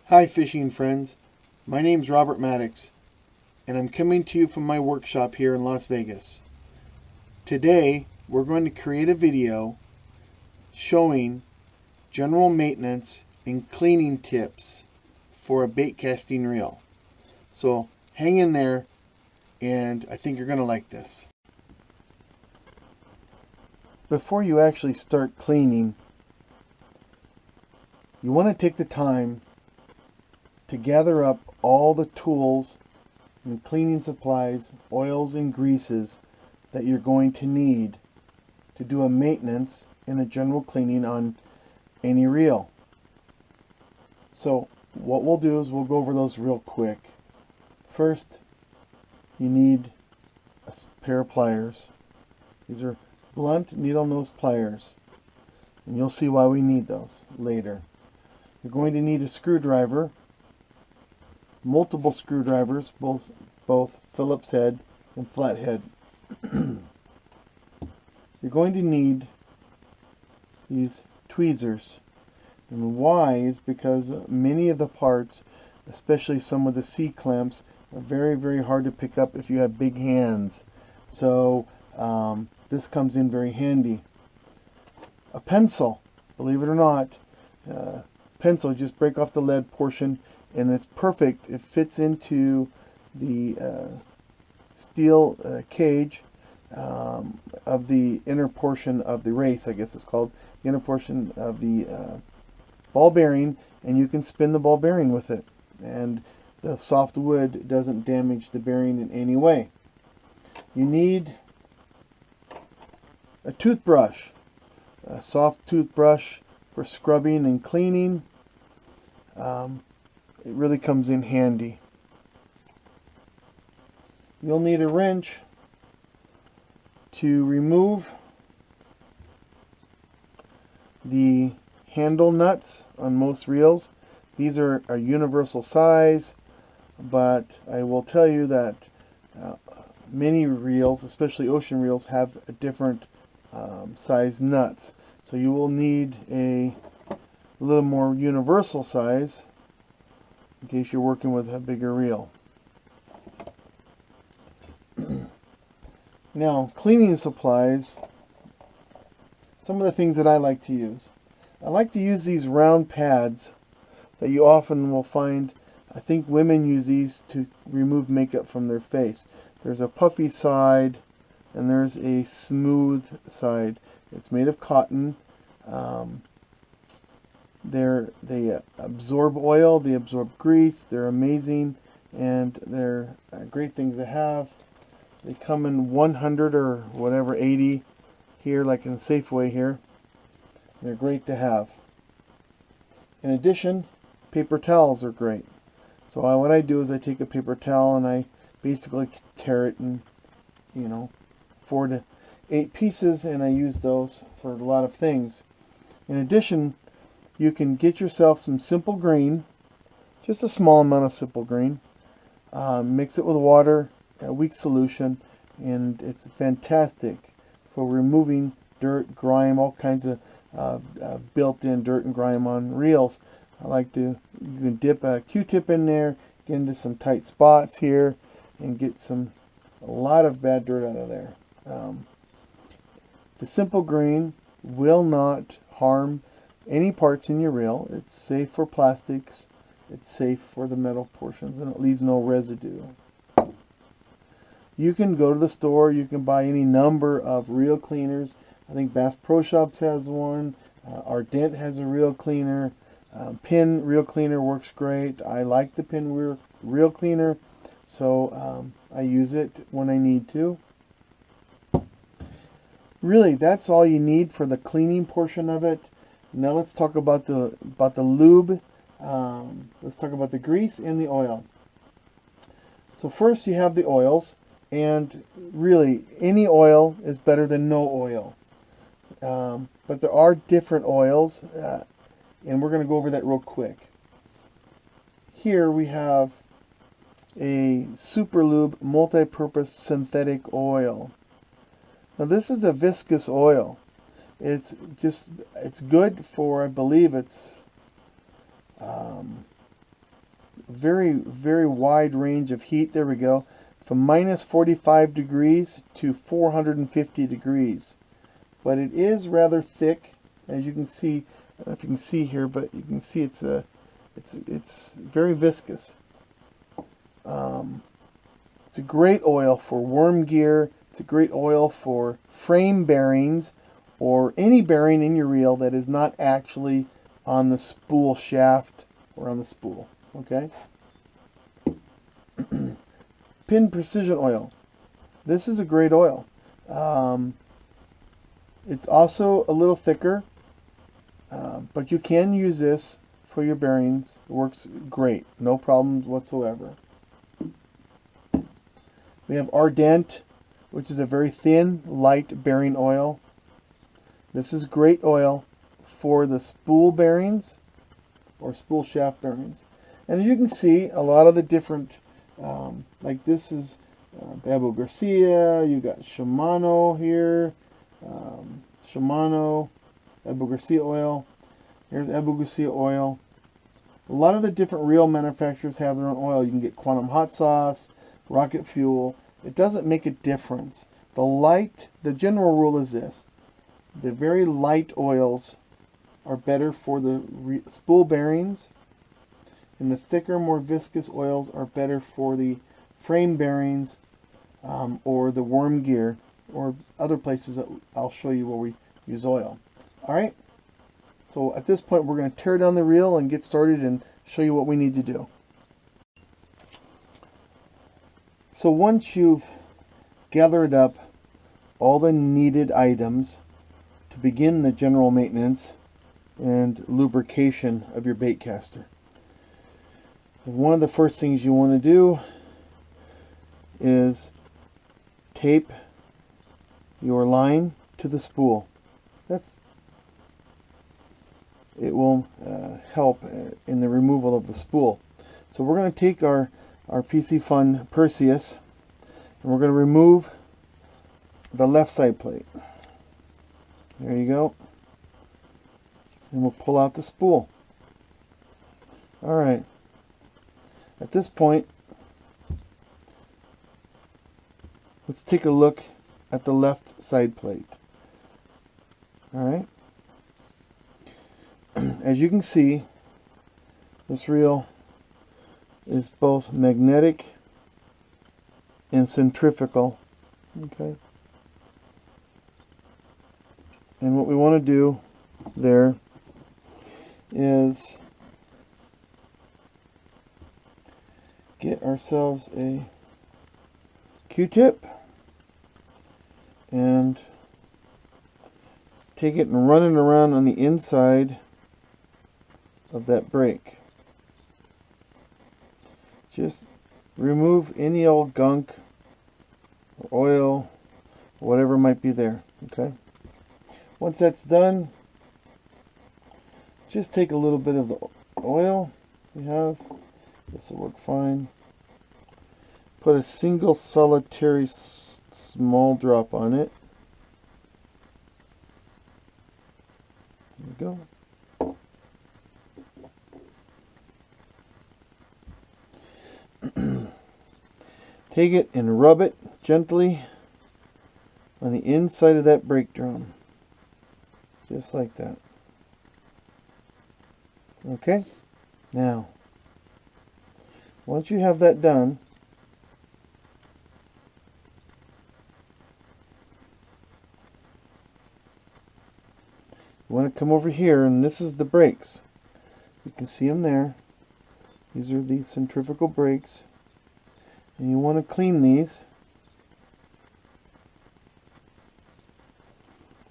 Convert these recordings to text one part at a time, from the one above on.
Hi fishing friends, my name's Robert Maddox and I'm coming to you from my workshop here in Las Vegas. Today we're going to create a video showing general maintenance and cleaning tips for a bait casting reel. So hang in there and I think you're going to like this. Before you actually start cleaning, you want to take the time to gather up all the tools and cleaning supplies, oils and greases that you're going to need to do a maintenance and a general cleaning on any reel. So what we'll do is we'll go over those real quick. First, you need a pair of pliers. These are blunt needle nose pliers, and you'll see why we need those later. You're going to need a screwdriver, multiple screwdrivers, both Phillips head and flathead. You're going to need these tweezers, and why is because many of the parts, especially some of the C-clamps, are very hard to pick up if you have big hands. So this comes in very handy. A pencil, believe it or not, pencil, just break off the lead portion and it's perfect. It fits into the steel cage of the inner portion of the race, I guess it's called, the inner portion of the ball bearing, and you can spin the ball bearing with it, and the soft wood doesn't damage the bearing in any way. You need a toothbrush, a soft toothbrush for scrubbing and cleaning. It really comes in handy. You'll need a wrench to remove the handle nuts on most reels. These are a universal size, but I will tell you that many reels, especially ocean reels, have a different size nuts. So you will need a little more universal size in case you're working with a bigger reel. Now, cleaning supplies, some of the things that I like to use. I like to use these round pads that you often will find. I think women use these to remove makeup from their face. There's a puffy side and there's a smooth side. It's made of cotton. They absorb oil, they absorb grease, they're amazing, and they're great things to have. They come in 100 or whatever, 80 here, like in Safeway here. They're great to have. In addition, paper towels are great. So what I do is I take a paper towel and I basically tear it in, 4 to 8 pieces, and I use those for a lot of things. In addition, you can get yourself some simple green, just a small amount of simple green, mix it with water, a weak solution, and it's fantastic for removing dirt, grime, all kinds of built-in dirt and grime on reels. You can dip a Q-tip in there, get into some tight spots here, and get a lot of bad dirt out of there. The simple green will not harm any parts in your reel. It's safe for plastics, it's safe for the metal portions, and it leaves no residue. You can go to the store, you can buy any number of reel cleaners. I think Bass Pro Shops has one, Ardent has a reel cleaner, Pin reel cleaner works great. I like the Pin reel cleaner, so I use it when I need to. Really, that's all you need for the cleaning portion of it. Now let's talk about the lube. Let's talk about the grease and the oil. So first you have the oils, and really any oil is better than no oil. But there are different oils, and we're going to go over that real quick. Here we have a Super Lube multi-purpose synthetic oil. Now this is a viscous oil. It's good for, I believe it's very wide range of heat. There we go. From minus 45 degrees to 450 degrees. But it is rather thick, as you can see. I don't know if you can see here, but you can see it's very viscous. It's a great oil for worm gear. It's a great oil for frame bearings or any bearing in your reel that is not actually on the spool shaft or on the spool. Okay? Pin precision oil. This is a great oil. It's also a little thicker, but you can use this for your bearings. It works great. No problems whatsoever. We have Ardent, which is a very thin, light bearing oil. This is great oil for the spool bearings or spool shaft bearings. And as you can see, a lot of the different, like this is Abu Garcia, you got Shimano here, Shimano, Abu Garcia oil. Here's Abu Garcia oil. A lot of the different reel manufacturers have their own oil. You can get Quantum Hot Sauce, Rocket Fuel. It doesn't make a difference. The general rule is this. The very light oils are better for the spool bearings, and the thicker, more viscous oils are better for the frame bearings or the worm gear or other places that I'll show you where we use oil. Alright, so at this point we're going to tear down the reel and get started and show you what we need to do. So once you've gathered up all the needed items to begin the general maintenance and lubrication of your baitcaster, one of the first things you want to do is tape your line to the spool. It will help in the removal of the spool. So we're going to take our Piscifun Perseus and we're going to remove the left side plate. There you go. And we'll pull out the spool. Alright. At this point, let's take a look at the left side plate. Alright. As you can see, this reel is both magnetic and centrifugal. Okay. And what we want to do there is get ourselves a Q-tip and take it and run it around on the inside of that brake. Just remove any old gunk or oil or whatever might be there. Okay. Once that's done, just take a little bit of the oil you have. This will work fine. Put a single solitary small drop on it. There we go. Take it and rub it gently on the inside of that brake drum. Just like that. Okay? Now, once you have that done, you want to come over here, and this is the brakes. You can see them there. These are the centrifugal brakes. And you want to clean these.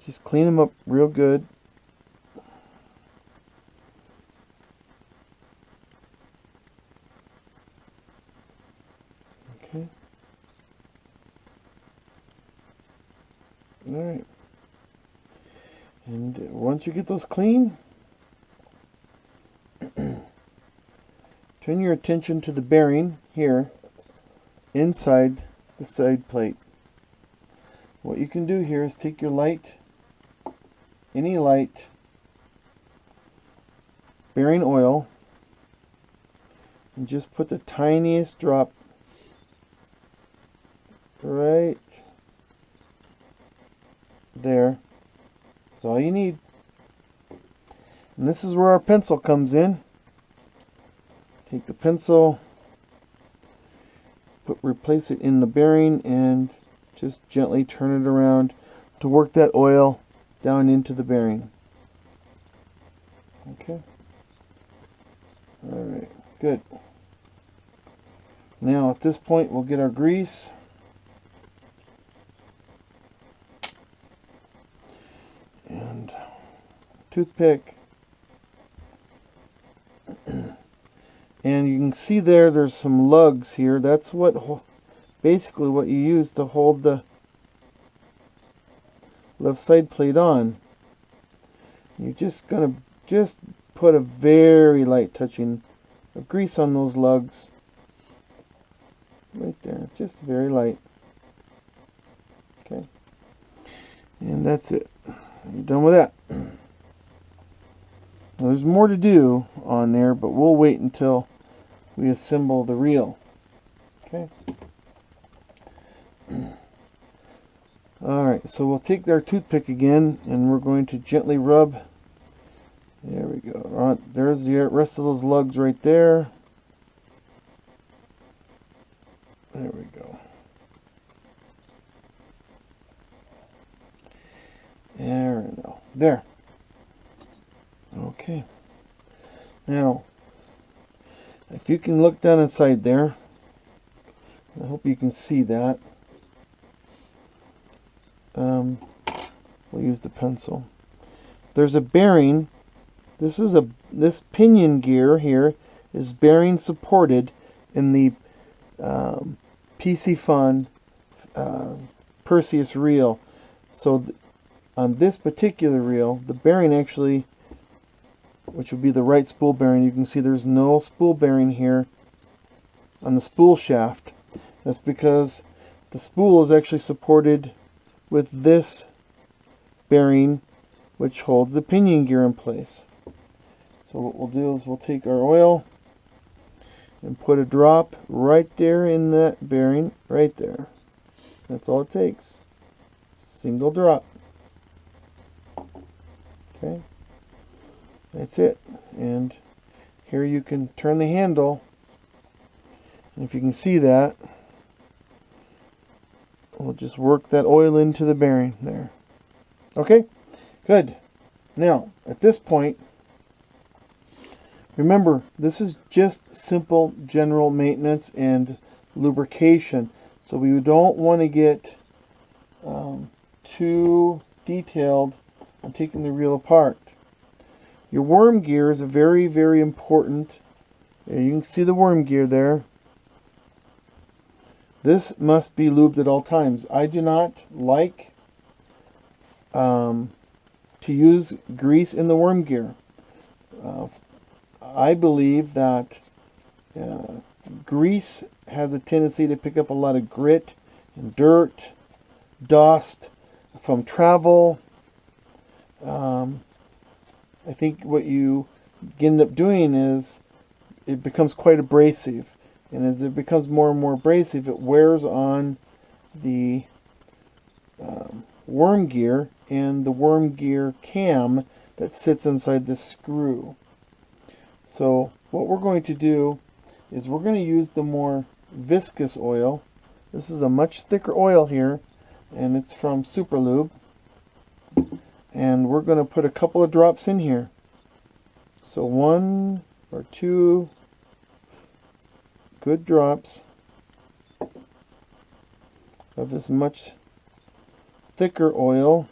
Just clean them up real good. Okay. Alright. And once you get those clean, turn your attention to the bearing here inside the side plate. What you can do here is take your light, any light bearing oil, and just put the tiniest drop right there. That's all you need. And this is where our pencil comes in. Take the pencil, replace it in the bearing, and just gently turn it around to work that oil down into the bearing. Okay. Alright, good. Now at this point we'll get our grease. And toothpick. And you can see there's some lugs here. That's what basically what you use to hold the left side plate on. You're just gonna put a very light touching of grease on those lugs right there, just very light. Okay, and that's it. You're done with that. Now, there's more to do on there, but we'll wait until we assemble the reel. Okay. Alright, so we'll take our toothpick again and we're going to gently rub. There we go. Right, there's the rest of those lugs right there. There we go. There we go. There. Okay. Now, if you can look down inside there, I hope you can see that. We'll use the pencil. There's a bearing. This pinion gear here is bearing supported in the Piscifun Perseus reel. So on this particular reel, the bearing actually, which would be the right spool bearing, you can see there's no spool bearing here on the spool shaft. That's because the spool is actually supported with this bearing, which holds the pinion gear in place. So what we'll do is we'll take our oil and put a drop right there in that bearing, right there. That's all it takes. Single drop. Okay. That's it. And here you can turn the handle. And if you can see that, we'll just work that oil into the bearing there. Okay, good. Now, at this point, remember, this is just simple general maintenance and lubrication. So we don't want to get too detailed on taking the reel apart. Your worm gear is a very, very important. You can see the worm gear there. This must be lubed at all times. I do not like to use grease in the worm gear. I believe that grease has a tendency to pick up a lot of grit and dirt, dust from travel. I think what you end up doing is it becomes quite abrasive. And as it becomes more and more abrasive, it wears on the worm gear and the worm gear cam that sits inside the screw. So what we're going to do is we're going to use the more viscous oil. This is a much thicker oil here, and it's from Super Lube. And we're going to put a couple of drops in here. So 1 or 2 good drops of this much thicker oil.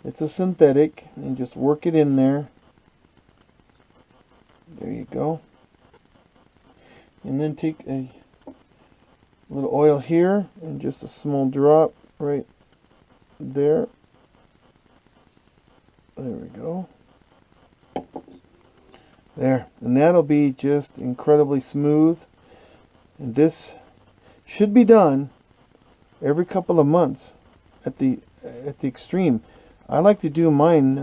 It's a synthetic, and just work it in there. There you go. And then take a little oil here and just a small drop right there. There we go. There, and that'll be just incredibly smooth. And this should be done every couple of months at the extreme. I like to do mine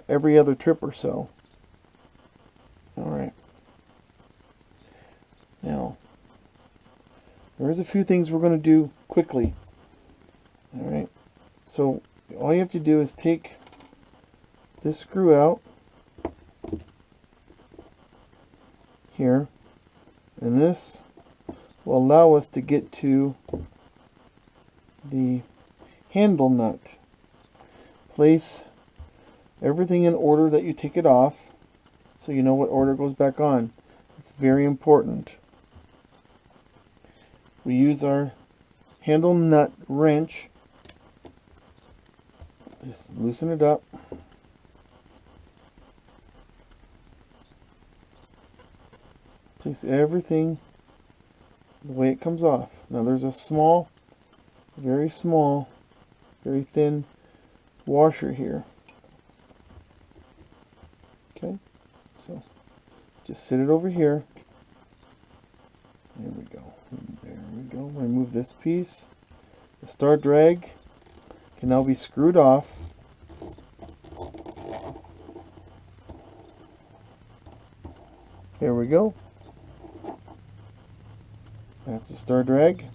every other trip or so. All right. Now, there's a few things we're going to do quickly. Alright, so all you have to do is take this screw out here, and this will allow us to get to the handle nut. Place everything in order that you take it off, so you know what order goes back on. It's very important. We use our handle nut wrench. Just loosen it up. Place everything the way it comes off. Now there's a small, very thin washer here. Okay, so just sit it over here. There we go. There we go. Remove this piece. The star drag can now be screwed off. There we go. That's the star drag.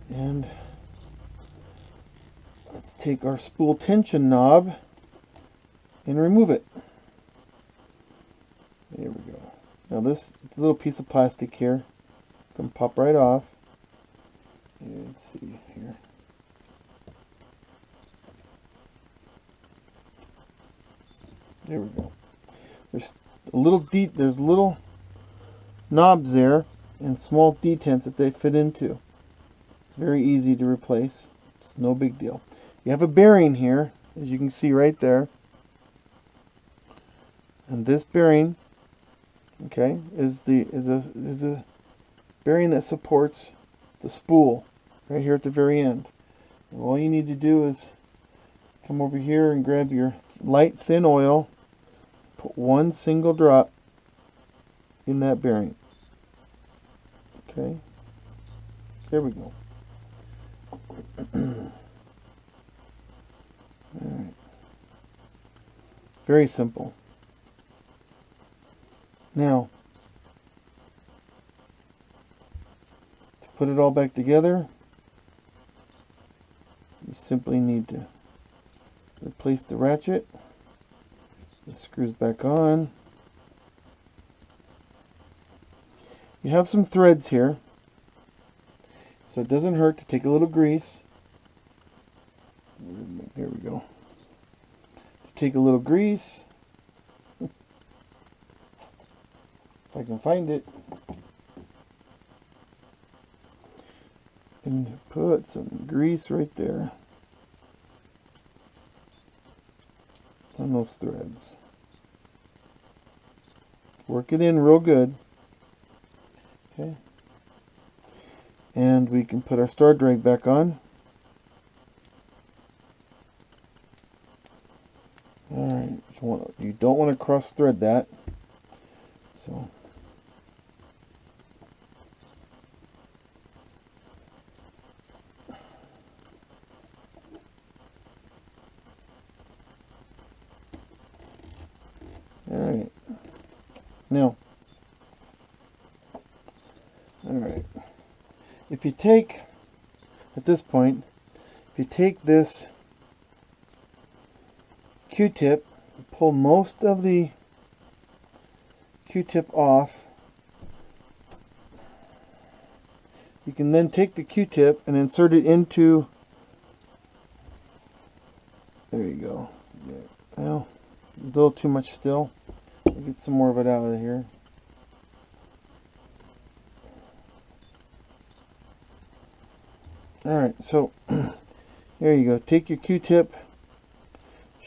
And let's take our spool tension knob and remove it. There we go. Now this little piece of plastic here can pop right off. Let's see here. There we go. There's little knobs there and small detents that they fit into. It's very easy to replace. It's no big deal. You have a bearing here, as you can see right there. And this bearing, okay, is a bearing that supports the spool right here at the very end. And all you need to do is come over here and grab your light thin oil, put one single drop in that bearing. Okay, there we go. Alright. Very simple. Now, to put it all back together, you simply need to replace the ratchet. It screws back on. You have some threads here, so it doesn't hurt to take a little grease. Here we go. Take a little grease. If I can find it. And put some grease right there on those threads. Work it in real good. Okay. And we can put our star drag back on. Alright, you don't want to cross thread that. So alright. Now, alright. If you take, at this point, if you take this Q-tip, pull most of the Q-tip off, you can then take the Q-tip and insert it into, there you go. Well, a little too much still. I'll get some more of it out of here. Alright, so there you go. Take your Q-tip.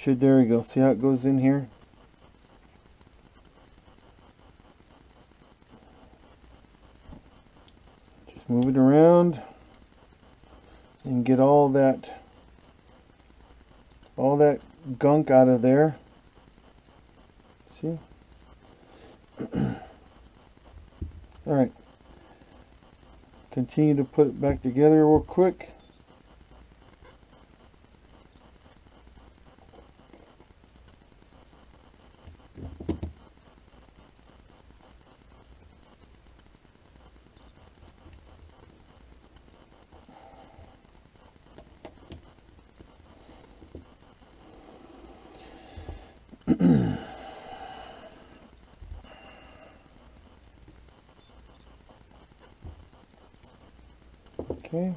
There we go. See how it goes in here? Just move it around and get all that gunk out of there. See? Alright. Continue to put it back together real quick. Okay.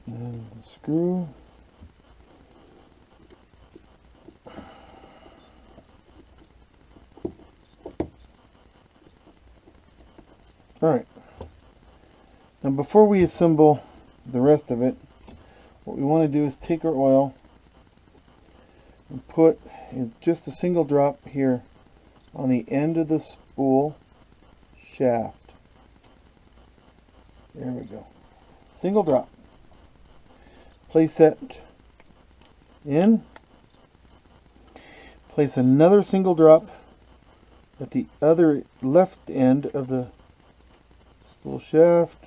And the screw. Alright. Now before we assemble the rest of it, what we want to do is take our oil and put in just a single drop here on the end of the spool shaft. There we go. Single drop. Place that in. Place another single drop at the other left end of the spool shaft.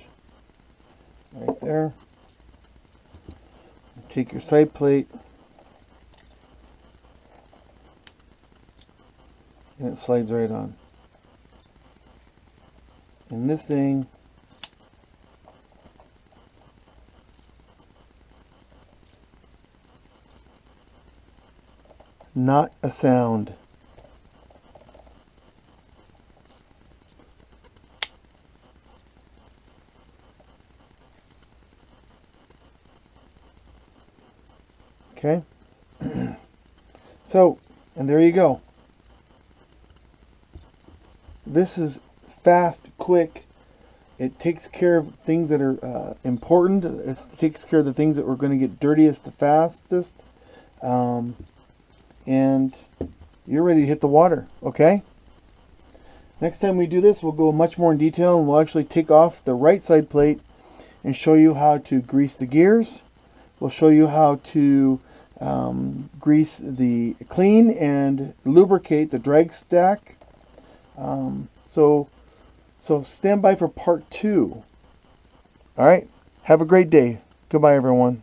Right there. Take your side plate. And it slides right on. And this thing not a sound. Okay. So, and there you go. This is fast, quick. It takes care of things that are important. It takes care of the things that we're going to get dirtiest the fastest. And you're ready to hit the water, okay? Next time we do this, we'll go much more in detail, and we'll actually take off the right side plate and show you how to grease the gears. We'll show you how to grease the clean and lubricate the drag stack. So stand by for part 2. All right. Have a great day. Goodbye, everyone.